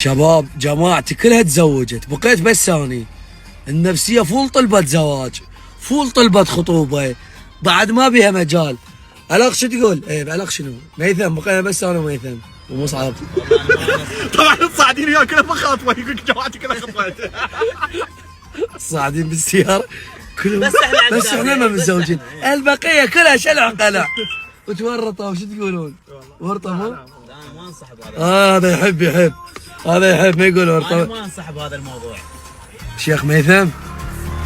شباب جماعتي كلها تزوجت، بقيت بس اني. النفسيه فول طلبت زواج، فول طلبت خطوبه، بعد ما بيها مجال. الاخ شو تقول؟ ايه الاخ شنو؟ ميثم بقينا بس انا وميثم ومصعب. طبعا الصاعدين وياه كلها خطوه، يقول لك جماعتي كلها خطوه. الصاعدين بالسياره كلهم بس احنا ما متزوجين، البقيه كلها شلع قلع وتورطوا. وش تقولون؟ ورطه مو؟ انا ما انصح بهذا. هذا يحب هذا يحب ما يقول ورطه. انا ما انصح بهذا الموضوع. شيخ ميثم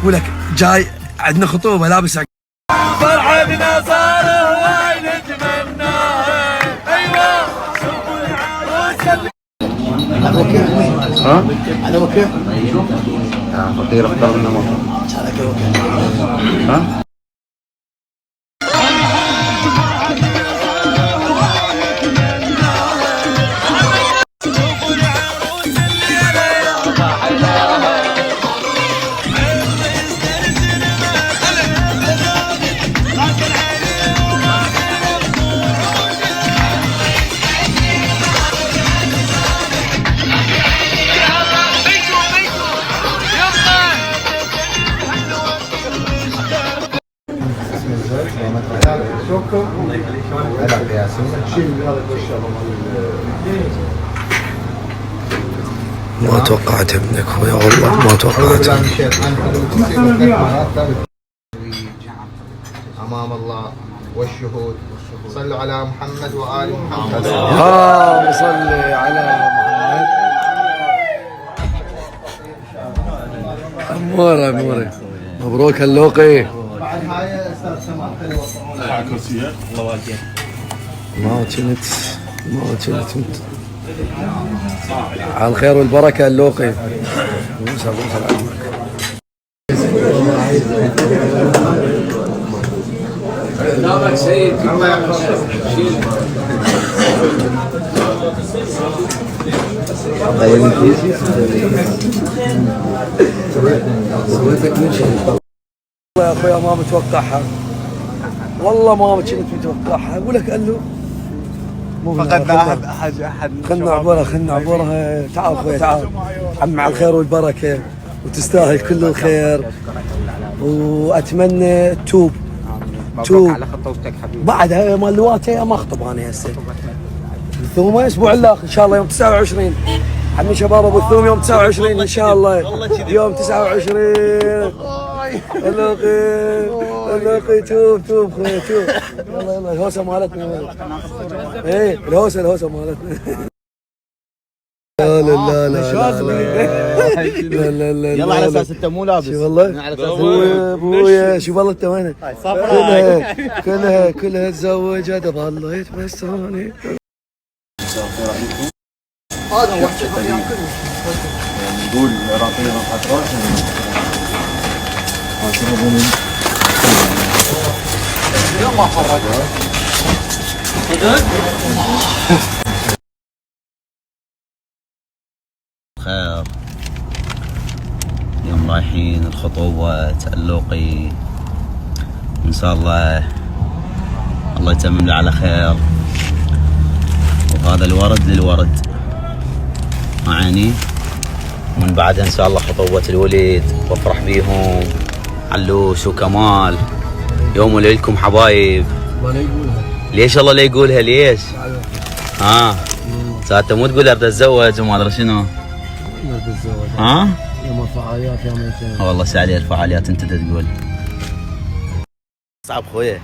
يقول لك جاي عندنا خطوبه لابس فرحه بنا صار هواي نتمناها. ايوه شوفوا العروس. هذا كيف؟ ها؟ هذا كيف؟ فقير اختار لنا موضوع. ها؟ ما توقعت منك خويا، والله ما توقعت. امام الله والشهود صلوا على محمد وآل محمد. صلي على محمد. اموري مبروك اللوقي. بعد هاي استاذ سماح على الكرسي الله والدين. ما كنت على الخير والبركه اللوقي. موسى نامك سيد. والله يا اخويا ما متوقعها، والله ما كنت متوقعها. اقول لك قال له فقدنا احد خلنا عبورها. تعال اخويا تعال عم على الخير والبركه، وتستاهل كل الخير، واتمنى تتوب على خطوبتك حبيبي. بعدها مال لواتي ما اخطب انا هسه. الثومه الاسبوع الاخر ان شاء الله يوم 29. عمي شباب ابو الثوم يوم 29 ان شاء الله. يوم 29 اللقي توب خويا توب. يلا الهوسه مالتنا. ايه الهوسه مالتنا. لا يلا على اساس انت مو لابس. شو والله على اساس ابويا شو والله انت وينك؟ كلها تزوجت ظليت بس هوني. هذا وحش نقول العراقيين راح تروح ما فرق. خير. يوم رايحين الخطوبة اللوقي ان شاء الله يتمم له على خير. وهذا الورد للورد معاني. ومن بعدها ان شاء الله خطوبة الولد وافرح بيهم علوش وكمال. يوم وليلكم حبايب. ما يقولها ليش الله لا يقولها ليش؟ ساعتها مو تقول ابدا اتزوج وما ادري شنو. ها؟ يوم الفعاليات يا ميتين. والله سعدي الفعاليات انت تقول. صعب خويا.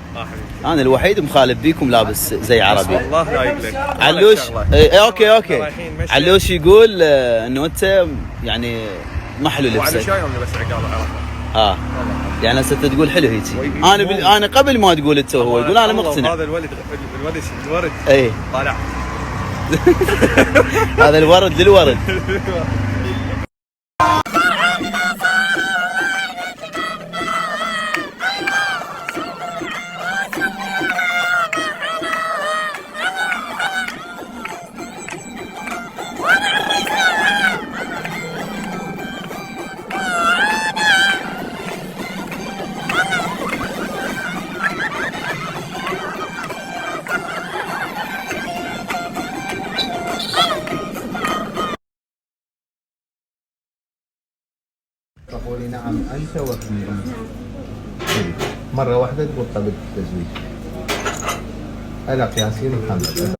انا الوحيد مخالف بيكم لابس زي عربي. الله لايق لك علوش اوكي. علوش يقول انه انت يعني ما حلو لبسك. وعلى شاي بس عقال. يعني هسه تقول حلو هيجي. انا قبل ما تقول انت هو يقول انا مقتنع. هذا الورد اي طالع. هذا الورد للورد. قولي نعم أنت وابني. مرة واحدة تقول قبل التزويج. ألق ياسين محمد.